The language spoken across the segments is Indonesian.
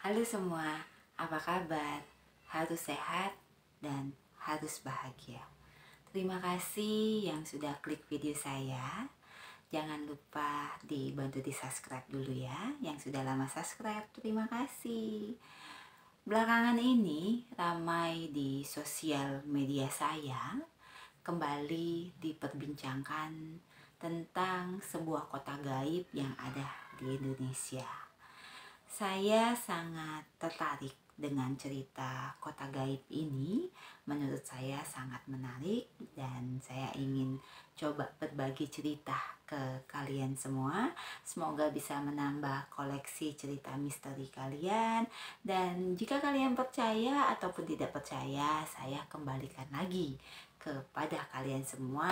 Halo semua, apa kabar? Harus sehat dan harus bahagia. Terima kasih yang sudah klik video saya. Jangan lupa dibantu di subscribe dulu ya. Yang sudah lama subscribe, terima kasih. Belakangan ini ramai di sosial media saya kembali diperbincangkan tentang sebuah kota gaib yang ada di Indonesia. Saya sangat tertarik dengan cerita kota gaib ini. Menurut saya sangat menarik dan saya ingin coba berbagi cerita ke kalian semua. Semoga bisa menambah koleksi cerita misteri kalian. Dan jika kalian percaya ataupun tidak percaya, saya kembalikan lagi kepada kalian semua.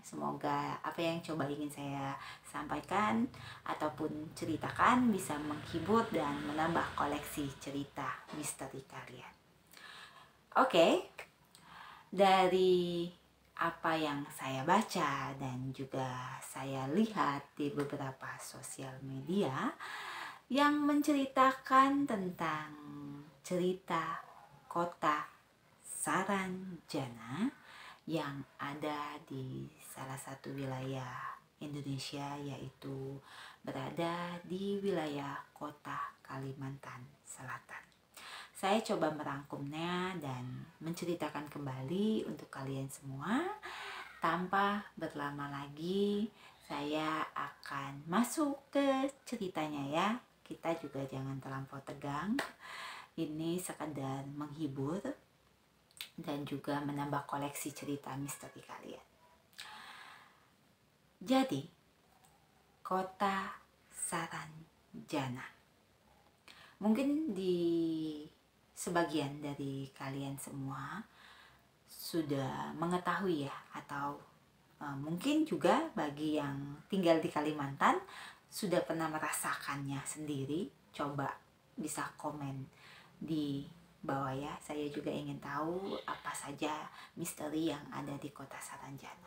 Semoga apa yang coba ingin saya sampaikan ataupun ceritakan bisa menghibur dan menambah koleksi cerita misteri kalian. Oke, dari apa yang saya baca dan juga saya lihat di beberapa sosial media yang menceritakan tentang cerita kota Saranjana yang ada di salah satu wilayah Indonesia, yaitu berada di wilayah kota Kalimantan Selatan. Saya coba merangkumnya dan menceritakan kembali untuk kalian semua. Tanpa berlama lagi, saya akan masuk ke ceritanya ya. Kita juga jangan terlampau tegang. Ini sekadar menghibur dan juga menambah koleksi cerita misteri kalian. Jadi, kota Saranjana. Mungkin di sebagian dari kalian semua sudah mengetahui ya, atau mungkin juga bagi yang tinggal di Kalimantan sudah pernah merasakannya sendiri. Coba bisa komen di bawah ya. Saya juga ingin tahu apa saja misteri yang ada di kota Saranjana.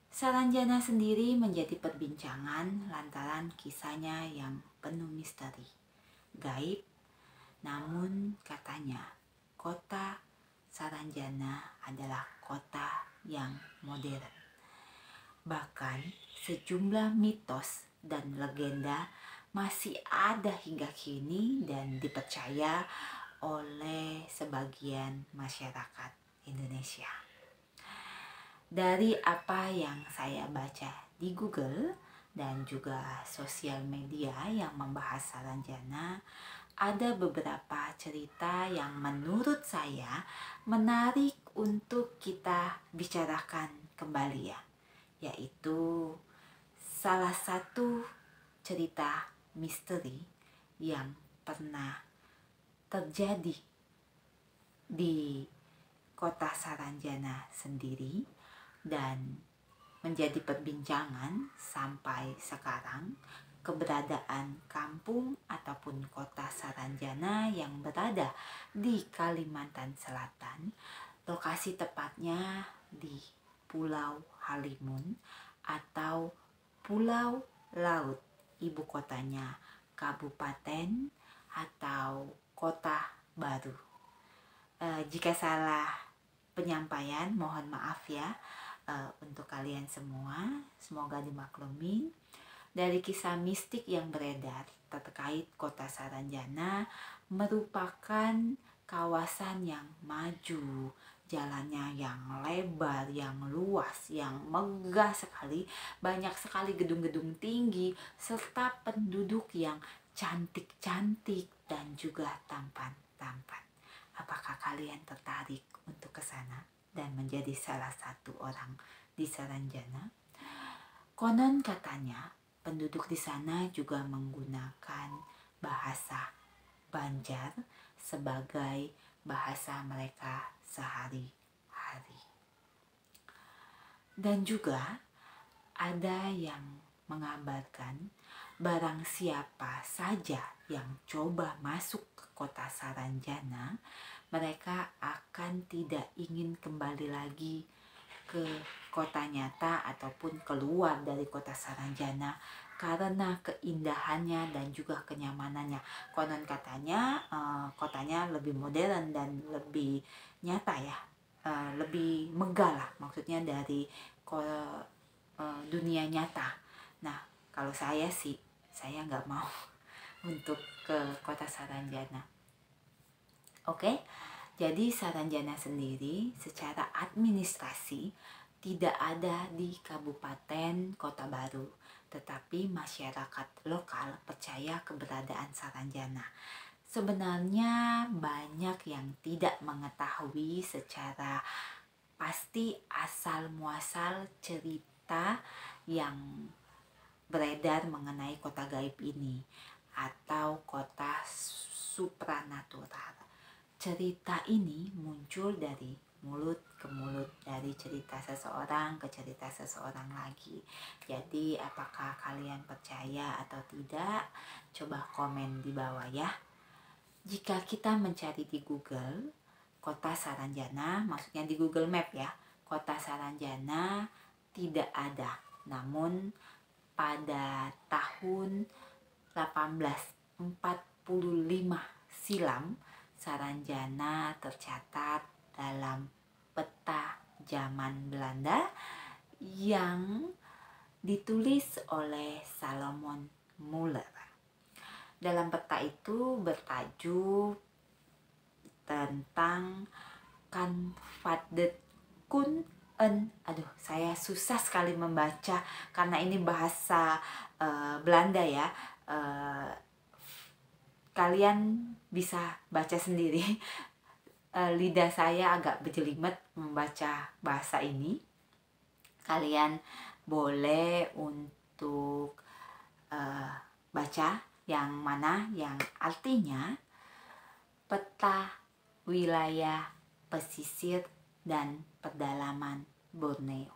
Saranjana sendiri menjadi perbincangan lantaran kisahnya yang penuh misteri, gaib. Namun katanya kota Saranjana adalah kota yang modern. Bahkan sejumlah mitos dan legenda masih ada hingga kini dan dipercaya oleh sebagian masyarakat Indonesia. Dari apa yang saya baca di Google dan juga sosial media yang membahas Saranjana, ada beberapa cerita yang menurut saya menarik untuk kita bicarakan kembali ya, yaitu salah satu cerita misteri yang pernah terjadi di kota Saranjana sendiri dan menjadi perbincangan sampai sekarang. Keberadaan kampung ataupun kota Saranjana yang berada di Kalimantan Selatan, lokasi tepatnya di Pulau Halimun atau Pulau Laut, ibu kotanya Kabupaten atau Kota Baru. Jika salah penyampaian, mohon maaf ya untuk kalian semua, semoga dimaklumi. Dari kisah mistik yang beredar terkait kota Saranjana, merupakan kawasan yang maju, jalannya yang lebar, yang luas, yang megah sekali, banyak sekali gedung-gedung tinggi, serta penduduk yang cantik-cantik dan juga tampan-tampan. Apakah kalian tertarik untuk ke sana dan menjadi salah satu orang di Saranjana? Konon katanya penduduk di sana juga menggunakan bahasa Banjar sebagai bahasa mereka sehari-hari. Dan juga ada yang mengabarkan barang siapa saja yang coba masuk ke kota Saranjana, mereka akan tidak ingin kembali lagi ke kota nyata ataupun keluar dari kota Saranjana karena keindahannya dan juga kenyamanannya. Konon katanya kotanya lebih modern dan lebih nyata ya, lebih megah lah maksudnya dari dunia nyata. Nah, kalau saya sih, saya nggak mau untuk ke kota Saranjana. Oke, jadi Saranjana sendiri secara administrasi tidak ada di Kabupaten Kota Baru, tetapi masyarakat lokal percaya keberadaan Saranjana. Sebenarnya banyak yang tidak mengetahui secara pasti asal muasal cerita yang beredar mengenai kota gaib ini atau kota supranatural. Cerita ini muncul dari mulut ke mulut, dari cerita seseorang ke cerita seseorang lagi. Jadi apakah kalian percaya atau tidak? Coba komen di bawah ya. Jika kita mencari di Google kota Saranjana, maksudnya di Google Map ya, kota Saranjana tidak ada. Namun pada tahun 1845 silam, Saranjana tercatat dalam peta zaman Belanda yang ditulis oleh Salomon Muller. Dalam peta itu bertajuk tentang Kanvadet Kun En. Aduh, saya susah sekali membaca karena ini bahasa Belanda ya. Kalian bisa baca sendiri. Lidah saya agak berjelimet membaca bahasa ini. Kalian boleh untuk baca yang mana yang artinya peta wilayah pesisir dan pedalaman Borneo.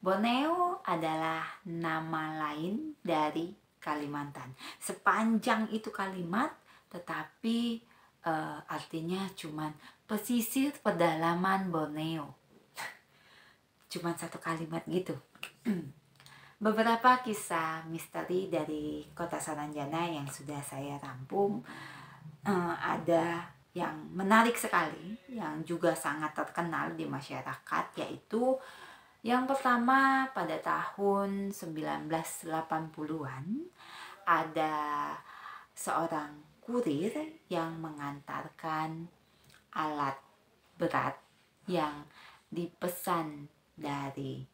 Borneo adalah nama lain dari Kalimantan. Sepanjang itu kalimat, tetapi artinya cuman pesisir pedalaman Borneo. Cuman satu kalimat gitu. Beberapa kisah misteri dari kota Saranjana yang sudah saya rampung, ada yang menarik sekali, yang juga sangat terkenal di masyarakat, yaitu yang pertama pada tahun 1980-an ada seorang kurir yang mengantarkan alat berat yang dipesan dari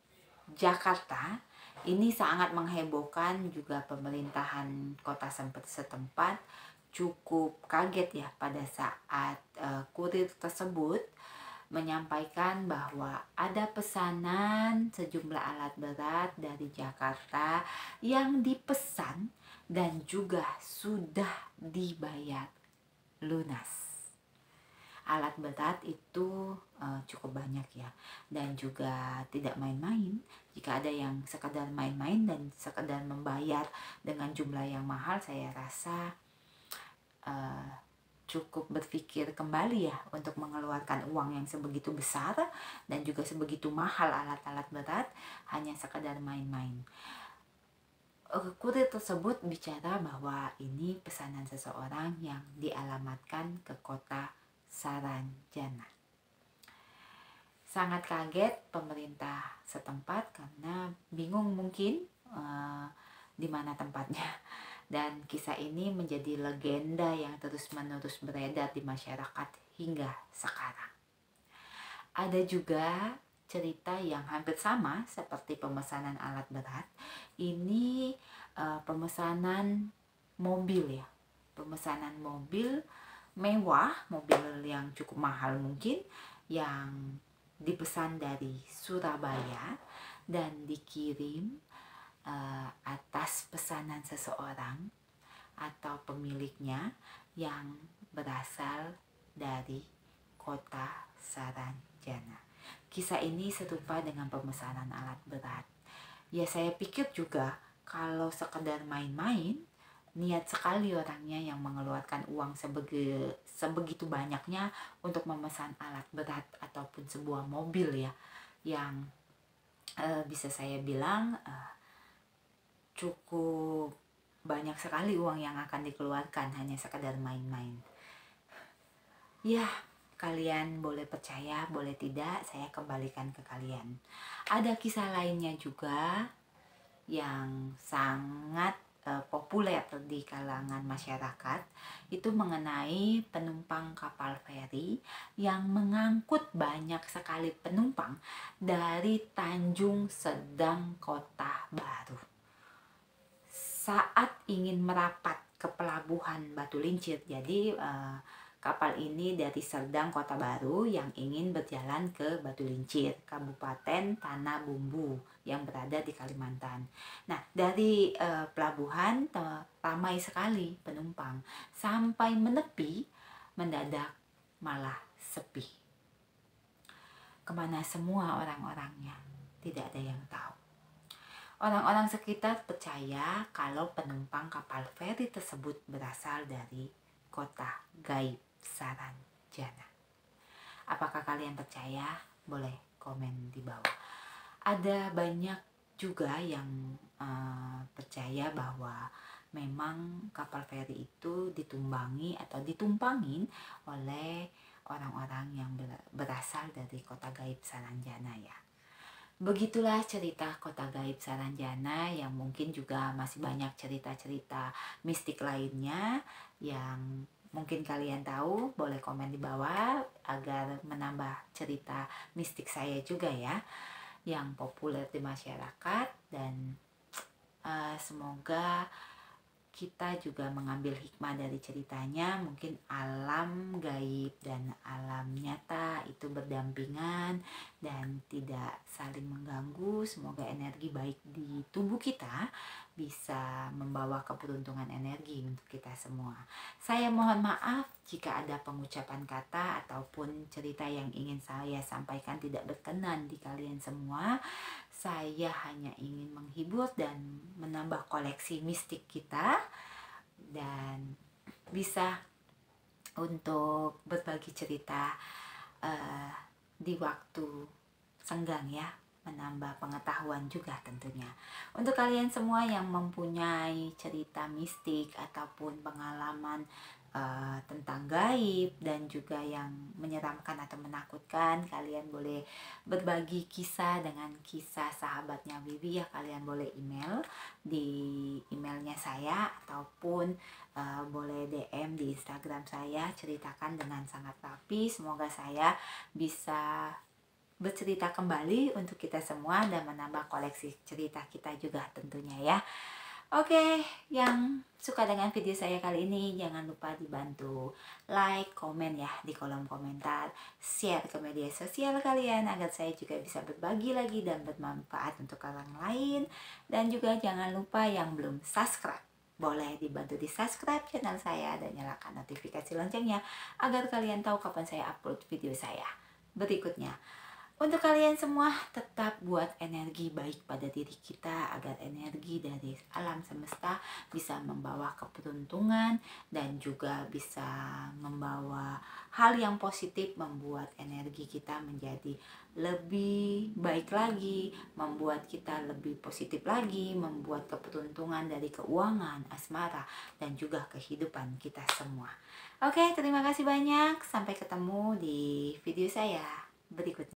Jakarta. Ini sangat menghebohkan juga pemerintahan kota setempat, cukup kaget ya pada saat kurir tersebut menyampaikan bahwa ada pesanan sejumlah alat berat dari Jakarta yang dipesan dan juga sudah dibayar lunas. Alat berat itu cukup banyak ya, dan juga tidak main-main. Jika ada yang sekedar main-main dan sekedar membayar dengan jumlah yang mahal, saya rasa cukup berpikir kembali ya untuk mengeluarkan uang yang sebegitu besar dan juga sebegitu mahal alat-alat berat hanya sekadar main-main. Kurir tersebut bicara bahwa ini pesanan seseorang yang dialamatkan ke kota Saranjana. Sangat kaget pemerintah setempat karena bingung mungkin di mana tempatnya. Dan kisah ini menjadi legenda yang terus-menerus beredar di masyarakat hingga sekarang. Ada juga cerita yang hampir sama seperti pemesanan alat berat. Ini pemesanan mobil ya. Pemesanan mobil mewah, mobil yang cukup mahal mungkin, yang dipesan dari Surabaya dan dikirim atas pesanan seseorang atau pemiliknya yang berasal dari kota Saranjana. Kisah ini serupa dengan pemesanan alat berat. Ya, saya pikir juga kalau sekedar main-main, niat sekali orangnya yang mengeluarkan uang sebegitu banyaknya untuk memesan alat berat ataupun sebuah mobil ya, yang bisa saya bilang cukup banyak sekali uang yang akan dikeluarkan hanya sekadar main-main. Ya, kalian boleh percaya, boleh tidak, saya kembalikan ke kalian. Ada kisah lainnya juga yang sangat populer di kalangan masyarakat, itu mengenai penumpang kapal feri yang mengangkut banyak sekali penumpang dari Tanjung Sedang, Kota Baru. Saat ingin merapat ke pelabuhan Batulincir, jadi kapal ini dari Serdang, Kota Baru, yang ingin berjalan ke Batulincir, Kabupaten Tanah Bumbu yang berada di Kalimantan. Nah, dari pelabuhan ramai sekali penumpang, sampai menepi mendadak malah sepi. Kemana semua orang-orangnya? Tidak ada yang tahu. Orang-orang sekitar percaya kalau penumpang kapal feri tersebut berasal dari kota gaib Saranjana. Apakah kalian percaya? Boleh komen di bawah. Ada banyak juga yang percaya bahwa memang kapal feri itu ditumbangi atau ditumpangin oleh orang-orang yang berasal dari kota gaib Saranjana ya. Begitulah cerita kota gaib Saranjana, yang mungkin juga masih banyak cerita-cerita mistik lainnya yang mungkin kalian tahu. Boleh komen di bawah agar menambah cerita mistik saya juga ya, yang populer di masyarakat. Dan semoga kita juga mengambil hikmah dari ceritanya. Mungkin alam gaib dan alam nyata itu berdampingan dan tidak saling mengganggu. Semoga energi baik di tubuh kita bisa membawa keberuntungan energi untuk kita semua. Saya mohon maaf jika ada pengucapan kata ataupun cerita yang ingin saya sampaikan tidak berkenan di kalian semua. Saya hanya ingin menghibur dan menambah koleksi mistik kita, dan bisa untuk berbagi cerita di waktu senggang ya, menambah pengetahuan juga tentunya. Untuk kalian semua yang mempunyai cerita mistik ataupun pengalaman tentang gaib dan juga yang menyeramkan atau menakutkan, kalian boleh berbagi kisah dengan kisah sahabatnya Wiwi ya. Kalian boleh email di emailnya saya, ataupun boleh DM di Instagram saya. Ceritakan dengan sangat rapi. Semoga saya bisa bercerita kembali untuk kita semua dan menambah koleksi cerita kita juga tentunya ya. Oke, yang suka dengan video saya kali ini jangan lupa dibantu like, komen ya di kolom komentar, share ke media sosial kalian agar saya juga bisa berbagi lagi dan bermanfaat untuk orang lain. Dan juga jangan lupa yang belum subscribe, boleh dibantu di subscribe channel saya dan nyalakan notifikasi loncengnya agar kalian tahu kapan saya upload video saya berikutnya. Untuk kalian semua, tetap buat energi baik pada diri kita agar energi dari alam semesta bisa membawa keberuntungan dan juga bisa membawa hal yang positif, membuat energi kita menjadi lebih baik lagi, membuat kita lebih positif lagi, membuat keberuntungan dari keuangan, asmara, dan juga kehidupan kita semua. Oke, terima kasih banyak. Sampai ketemu di video saya berikutnya.